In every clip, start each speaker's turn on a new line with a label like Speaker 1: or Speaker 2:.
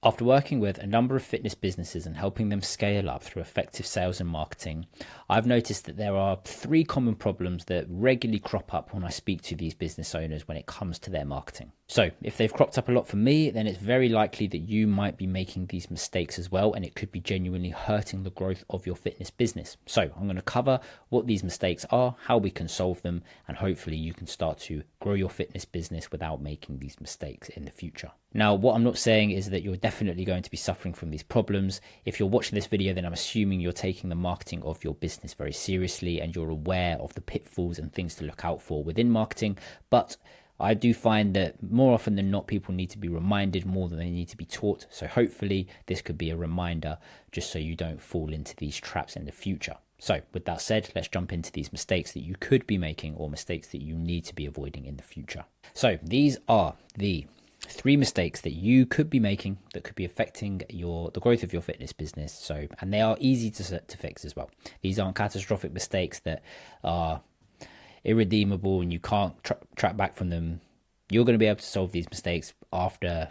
Speaker 1: After working with a number of fitness businesses and helping them scale up through effective sales and marketing, I've noticed that there are three common problems that regularly crop up when I speak to these business owners when it comes to their marketing. So if they've cropped up a lot for me, then it's very likely that you might be making these mistakes as well, and it could be genuinely hurting the growth of your fitness business. So I'm going to cover what these mistakes are, how we can solve them, and hopefully you can start to grow your fitness business without making these mistakes in the future. Now, what I'm not saying is that you're definitely going to be suffering from these problems. If you're watching this video, then I'm assuming you're taking the marketing of your business very seriously and you're aware of the pitfalls and things to look out for within marketing. But I do find that more often than not, people need to be reminded more than they need to be taught. So hopefully this could be a reminder just so you don't fall into these traps in the future. So with that said, let's jump into these mistakes that you could be making or mistakes that you need to be avoiding in the future. So these are the three mistakes that you could be making that could be affecting the growth of your fitness business. So, and they are easy to fix as well. These aren't catastrophic mistakes that are irredeemable and you can't track back from them. You're going to be able to solve these mistakes after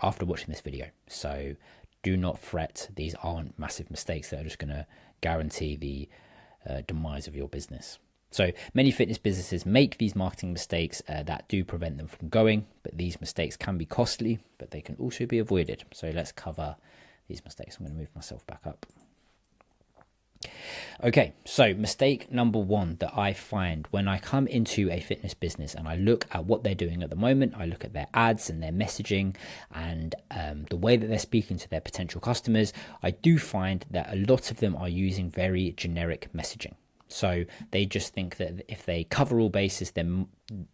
Speaker 1: watching this video. So do not fret. These aren't massive mistakes that are just going to guarantee the demise of your business. So many fitness businesses make these marketing mistakes that do prevent them from going, but these mistakes can be costly, but they can also be avoided. So let's cover these mistakes. I'm going to move myself back up. Okay, so mistake number one that I find when I come into a fitness business and I look at what they're doing at the moment, I look at their ads and their messaging and the way that they're speaking to their potential customers, I do find that a lot of them are using very generic messaging. So they just think that if they cover all bases, then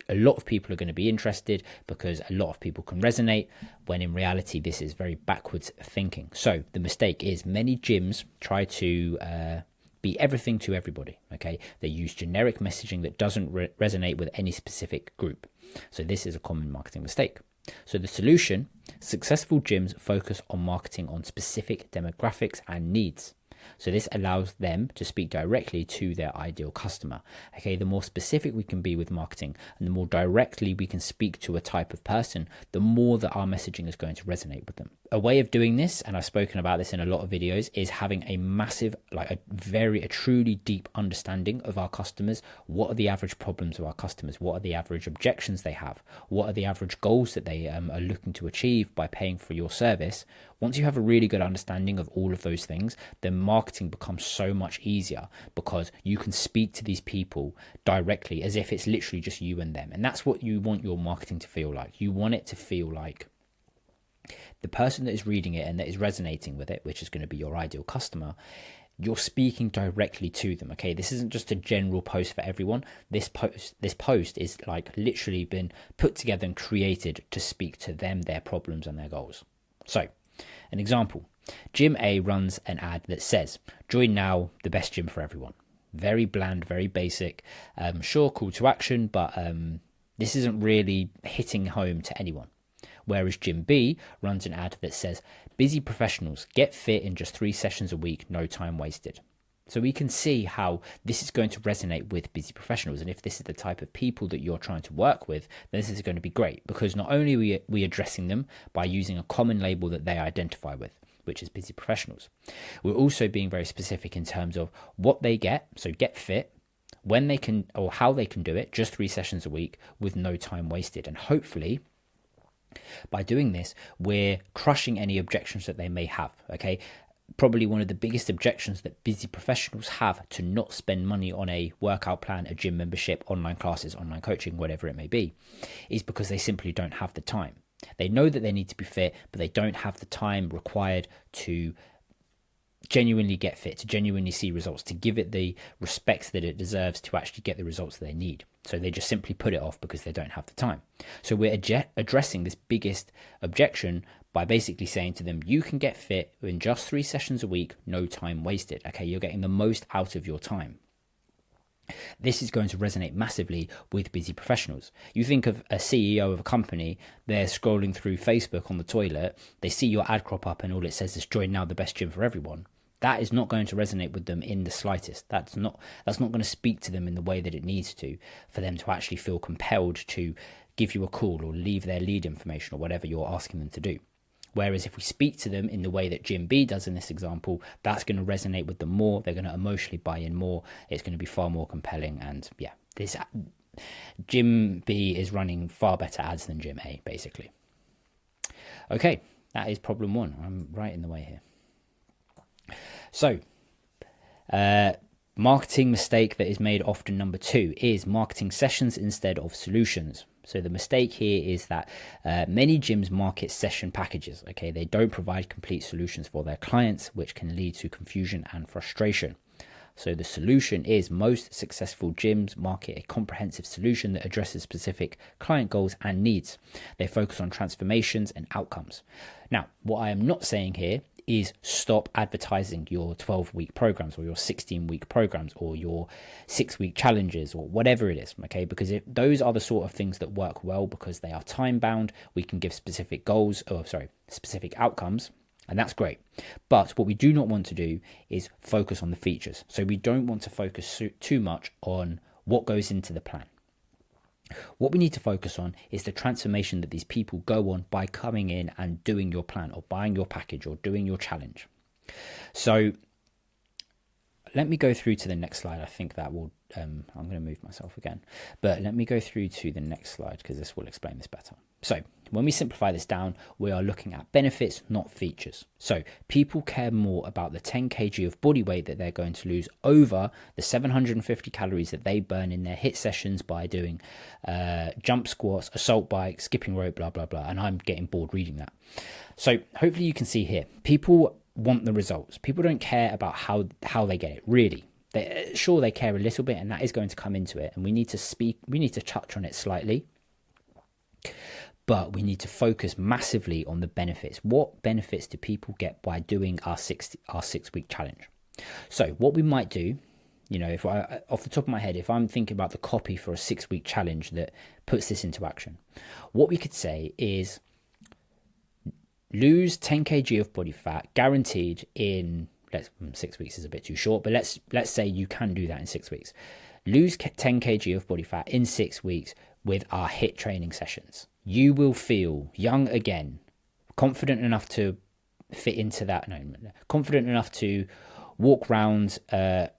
Speaker 1: a lot of people are going to be interested because a lot of people can resonate, when in reality, this is very backwards thinking. So the mistake is many gyms try to be everything to everybody. Okay, they use generic messaging that doesn't resonate with any specific group. So this is a common marketing mistake. So the solution, successful gyms focus on marketing on specific demographics and needs. So this allows them to speak directly to their ideal customer. Okay, the more specific we can be with marketing and the more directly we can speak to a type of person, the more that our messaging is going to resonate with them. A way of doing this, and I've spoken about this in a lot of videos, is having a massive, a truly deep understanding of our customers. What are the average problems of our customers? What are the average objections they have? What are the average goals that they are looking to achieve by paying for your service? Once you have a really good understanding of all of those things, then marketing becomes so much easier because you can speak to these people directly as if it's literally just you and them. And that's what you want your marketing to feel like. You want it to feel like the person that is reading it and that is resonating with it, which is going to be your ideal customer, you're speaking directly to them. Okay, this isn't just a general post for everyone. This post is like literally been put together and created to speak to them, their problems and their goals. So an example, Gym A runs an ad that says, "Join now, the best gym for everyone." Very bland, very basic, sure, call to action, but this isn't really hitting home to anyone. Whereas Gym B runs an ad that says, "Busy professionals, get fit in just 3 sessions a week, no time wasted." So we can see how this is going to resonate with busy professionals. And if this is the type of people that you're trying to work with, then this is going to be great, because not only are we addressing them by using a common label that they identify with, which is busy professionals, we're also being very specific in terms of what they get. So get fit, when they can, or how they can do it, just 3 sessions a week with no time wasted. And hopefully by doing this, we're crushing any objections that they may have. Okay, probably one of the biggest objections that busy professionals have to not spend money on a workout plan, a gym membership, online classes, online coaching, whatever it may be, is because they simply don't have the time. They know that they need to be fit, but they don't have the time required to genuinely get fit, to genuinely see results, to give it the respect that it deserves to actually get the results that they need. So they just simply put it off because they don't have the time. So we're addressing this biggest objection by basically saying to them, you can get fit in just 3 sessions a week, no time wasted. Okay, you're getting the most out of your time. This is going to resonate massively with busy professionals. You think of a CEO of a company, they're scrolling through Facebook on the toilet, they see your ad crop up and all it says is "Join now, the best gym for everyone." That is not going to resonate with them in the slightest. That's not going to speak to them in the way that it needs to, for them to actually feel compelled to give you a call or leave their lead information or whatever you're asking them to do. Whereas if we speak to them in the way that Gym B does in this example, that's going to resonate with them more. They're going to emotionally buy in more. It's going to be far more compelling. And yeah, this Gym B is running far better ads than Gym A, basically. Okay, that is problem one. I'm right in the way here. So, marketing mistake that is made often, number two, is marketing sessions instead of solutions. So the mistake here is that many gyms market session packages. Okay, they don't provide complete solutions for their clients, which can lead to confusion and frustration. So the solution is most successful gyms market a comprehensive solution that addresses specific client goals and needs. They focus on transformations and outcomes. Now, what I am not saying here is stop advertising your 12-week programs or your 16-week programs or your 6-week challenges or whatever it is, okay? Because those are the sort of things that work well because they are time-bound. We can give specific goals, specific outcomes, and that's great. But what we do not want to do is focus on the features. So we don't want to focus too much on what goes into the plan. What we need to focus on is the transformation that these people go on by coming in and doing your plan or buying your package or doing your challenge. So let me go through to the next slide. I think that will, I'm going to move myself again, but let me go through to the next slide because this will explain this better. So when we simplify this down, we are looking at benefits, not features. So people care more about the 10 kg of body weight that they're going to lose over the 750 calories that they burn in their HIIT sessions by doing jump squats, assault bike, skipping rope, blah, blah, blah. And I'm getting bored reading that. So hopefully you can see here, people want the results. People don't care about how they get it, really. Sure, they care a little bit, and that is going to come into it. And we need to touch on it slightly. But we need to focus massively on the benefits. What benefits do people get by doing our 6-week challenge? So what we might do, if off the top of my head, if I'm thinking about the copy for a 6-week challenge that puts this into action, what we could say is lose 10 kg of body fat guaranteed in 6 weeks is a bit too short, but let's say you can do that in 6 weeks. Lose 10 kg of body fat in 6 weeks with our HIIT training sessions. You will feel young again, confident enough to fit into that. Confident enough to walk around the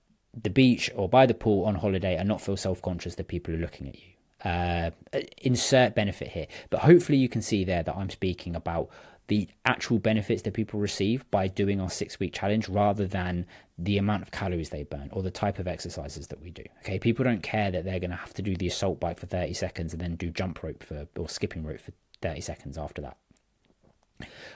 Speaker 1: beach or by the pool on holiday and not feel self-conscious that people are looking at you. Insert benefit here, but hopefully you can see there that I'm speaking about the actual benefits that people receive by doing our 6-week challenge rather than the amount of calories they burn or the type of exercises that we do. Okay, people don't care that they're going to have to do the assault bike for 30 seconds and then do jump rope or skipping rope for 30 seconds after that.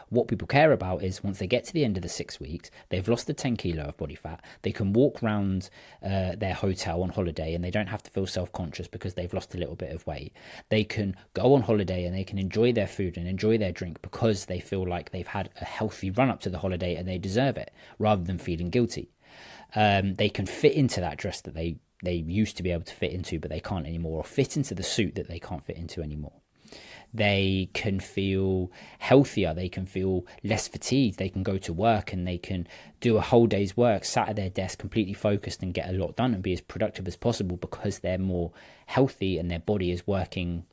Speaker 1: What people care about is once they get to the end of the 6 weeks, they've lost the 10 kilo of body fat, they can walk around their hotel on holiday and they don't have to feel self-conscious because they've lost a little bit of weight. They can go on holiday and they can enjoy their food and enjoy their drink because they feel like they've had a healthy run up to the holiday and they deserve it rather than feeling guilty. They can fit into that dress that they used to be able to fit into but they can't anymore, or fit into the suit that they can't fit into anymore. They can feel healthier, they can feel less fatigued, they can go to work and they can do a whole day's work sat at their desk completely focused and get a lot done and be as productive as possible because they're more healthy and their body is working,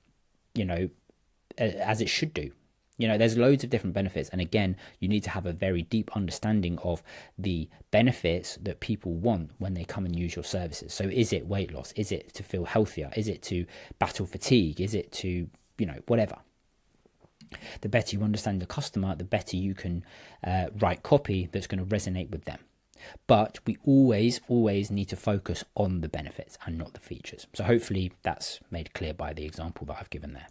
Speaker 1: as it should do. There's loads of different benefits, and again, you need to have a very deep understanding of the benefits that people want when they come and use your services. So is it weight loss? Is it to feel healthier? Is it to battle fatigue? Is it to whatever. The better you understand the customer, the better you can write copy that's going to resonate with them. But we always need to focus on the benefits and not the features. So hopefully that's made clear by the example that I've given there.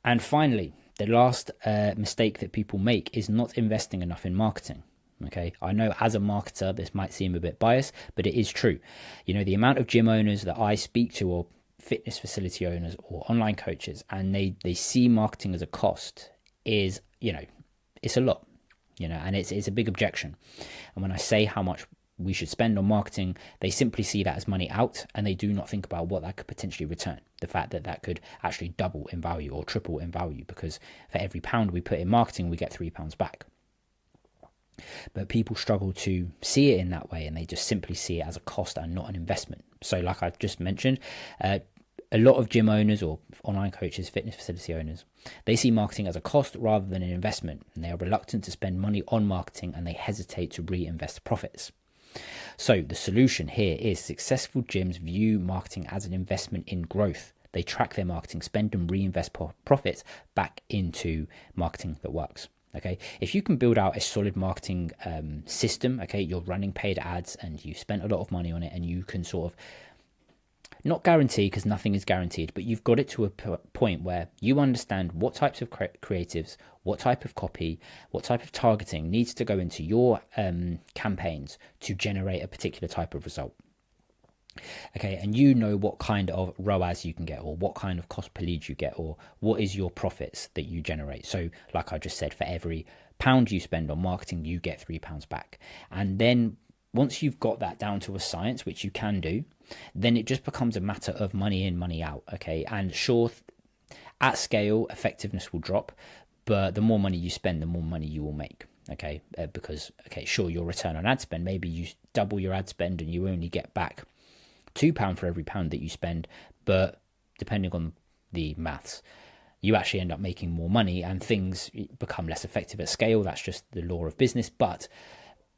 Speaker 1: And finally, the last mistake that people make is not investing enough in marketing. Okay, I know as a marketer, this might seem a bit biased, but it is true. The amount of gym owners that I speak to, or fitness facility owners or online coaches, and they see marketing as a cost is, it's a lot, and it's a big objection. And when I say how much we should spend on marketing, they simply see that as money out and they do not think about what that could potentially return. The fact that could actually double in value or triple in value, because for every £1 we put in marketing, we get £3 back. But people struggle to see it in that way, and they just simply see it as a cost and not an investment. So like I've just mentioned, a lot of gym owners or online coaches, fitness facility owners, they see marketing as a cost rather than an investment, and they are reluctant to spend money on marketing, and they hesitate to reinvest profits. So the solution here is successful gyms view marketing as an investment in growth. They track their marketing spend and reinvest profits back into marketing that works. Okay, if you can build out a solid marketing system, okay, you're running paid ads and you spent a lot of money on it, and you can sort of not guarantee, because nothing is guaranteed, but you've got it to a point where you understand what types of creatives, what type of copy, what type of targeting needs to go into your campaigns to generate a particular type of result. Okay, and you know what kind of ROAS you can get, or what kind of cost per lead you get, or what is your profits that you generate. So like I just said, for every pound you spend on marketing, you get £3 back. And then once you've got that down to a science, which you can do, then it just becomes a matter of money in, money out. Okay, and sure, at scale, effectiveness will drop, but the more money you spend, the more money you will make. Okay, because, okay, sure, your return on ad spend, maybe you double your ad spend and you only get back £2 for every pound that you spend, but depending on the maths, you actually end up making more money and things become less effective at scale. That's just the law of business. But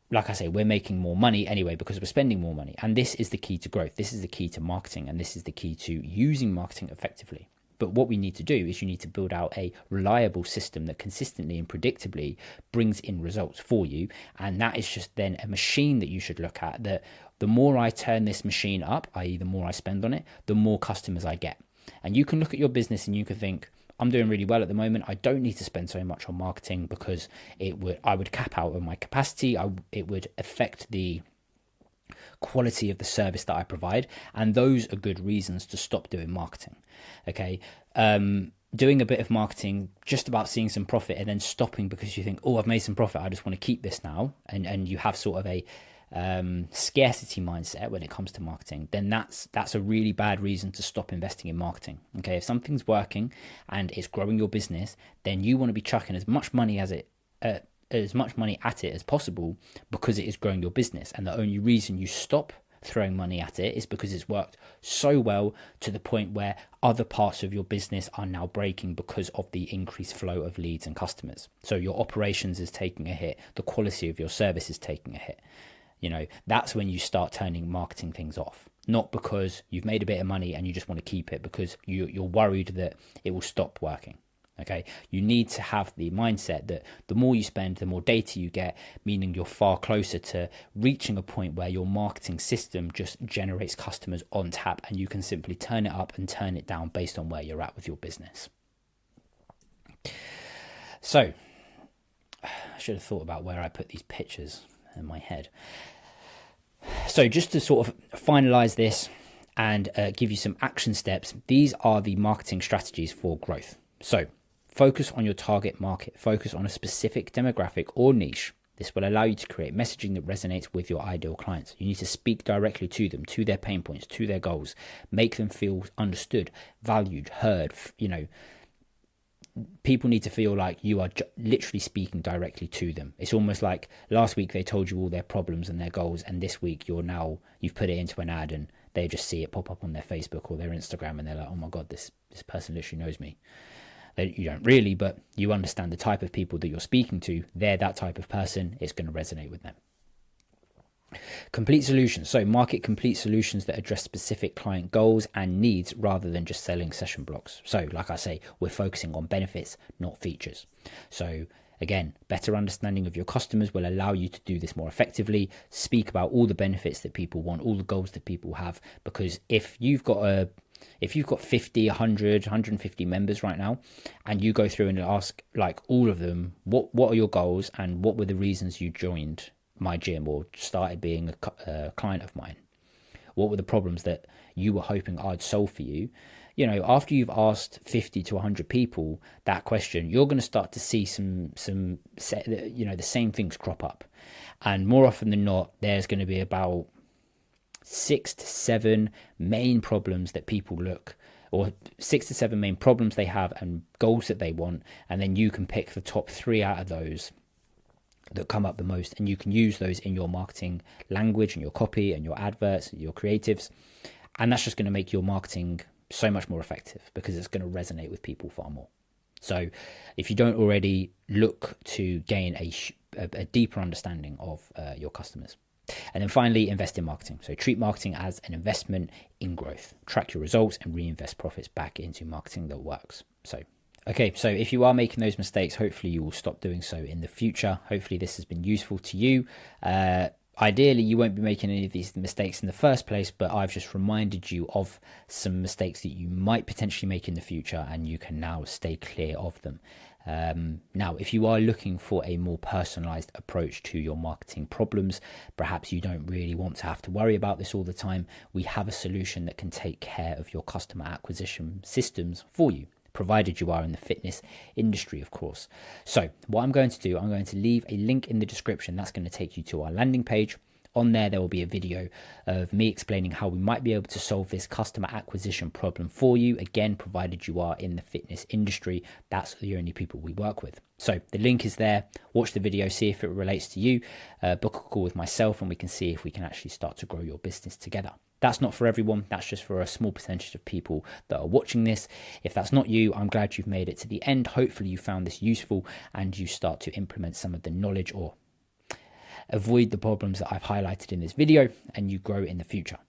Speaker 1: like I say, we're making more money anyway because we're spending more money. And this is the key to growth. This is the key to marketing. And this is the key to using marketing effectively. But what we need to do is you need to build out a reliable system that consistently and predictably brings in results for you. And that is just then a machine that you should look at, that the more I turn this machine up, i.e. the more I spend on it, the more customers I get. And you can look at your business and you can think, I'm doing really well at the moment. I don't need to spend so much on marketing because I would cap out on my capacity. It would affect the quality of the service that I provide. And those are good reasons to stop doing marketing. Okay. Doing a bit of marketing, just about seeing some profit, and then stopping because you think, oh, I've made some profit, I just want to keep this now. And you have sort of a scarcity mindset when it comes to marketing, then that's a really bad reason to stop investing in marketing. Okay, if something's working and it's growing your business, then you want to be chucking as much money at it as possible, because it is growing your business. And the only reason you stop throwing money at it is because it's worked so well to the point where other parts of your business are now breaking because of the increased flow of leads and customers. So your operations is taking a hit, the quality of your service is taking a hit. You know, that's when you start turning marketing things off, not because you've made a bit of money and you just want to keep it because you're worried that it will stop working. Okay, you need to have the mindset that the more you spend, the more data you get, meaning you're far closer to reaching a point where your marketing system just generates customers on tap, and you can simply turn it up and turn it down based on where you're at with your business. So I should have thought about where I put these pictures in my head. So just to sort of finalize this and give you some action steps, these are the marketing strategies for growth. So focus on your target market, focus on a specific demographic or niche. This will allow you to create messaging that resonates with your ideal clients. You need to speak directly to them, to their pain points, to their goals, make them feel understood, valued, heard. You know, people need to feel like you are literally speaking directly to them. It's almost like last week they told you all their problems and their goals, and this week you've put it into an ad and they just see it pop up on their Facebook or their Instagram and they're like, oh my God, this person literally knows me. You don't really, but you understand the type of people that you're speaking to. They're that type of person. It's going to resonate with them. Complete solutions. So market complete solutions that address specific client goals and needs rather than just selling session blocks. So like I say, we're focusing on benefits, not features. So again, better understanding of your customers will allow you to do this more effectively. Speak about all the benefits that people want, all the goals that people have, because if you've got 50, 100, 150 members right now, and you go through and ask like all of them, what are your goals and what were the reasons you joined my gym or started being a client of mine? What were the problems that you were hoping I'd solve for you? You know, after you've asked 50 to 100 people that question, you're going to start to see the same things crop up. And more often than not, there's going to be about 6 to 7 main problems that people or 6 to 7 main problems they have and goals that they want. And then you can pick the top 3 out of those that come up the most, and you can use those in your marketing language and your copy and your adverts and your creatives. And that's just going to make your marketing so much more effective because it's going to resonate with people far more. So if you don't already, look to gain a deeper understanding of your customers. And then finally, invest in marketing. So treat marketing as an investment in growth. Track your results and reinvest profits back into marketing that works. So if you are making those mistakes, hopefully you will stop doing so in the future. Hopefully this has been useful to you. Ideally, you won't be making any of these mistakes in the first place, but I've just reminded you of some mistakes that you might potentially make in the future, and you can now stay clear of them. Now, if you are looking for a more personalized approach to your marketing problems, perhaps you don't really want to have to worry about this all the time, we have a solution that can take care of your customer acquisition systems for you, provided you are in the fitness industry, of course. So what I'm going to do, I'm going to leave a link in the description that's going to take you to our landing page. On there will be a video of me explaining how we might be able to solve this customer acquisition problem for you. Again, provided you are in the fitness industry, that's the only people we work with. So the link is there. Watch the video, see if it relates to you. Book a call with myself and we can see if we can actually start to grow your business together. That's not for everyone. That's just for a small percentage of people that are watching this. If that's not you, I'm glad you've made it to the end. Hopefully you found this useful and you start to implement some of the knowledge or avoid the problems that I've highlighted in this video and you grow in the future.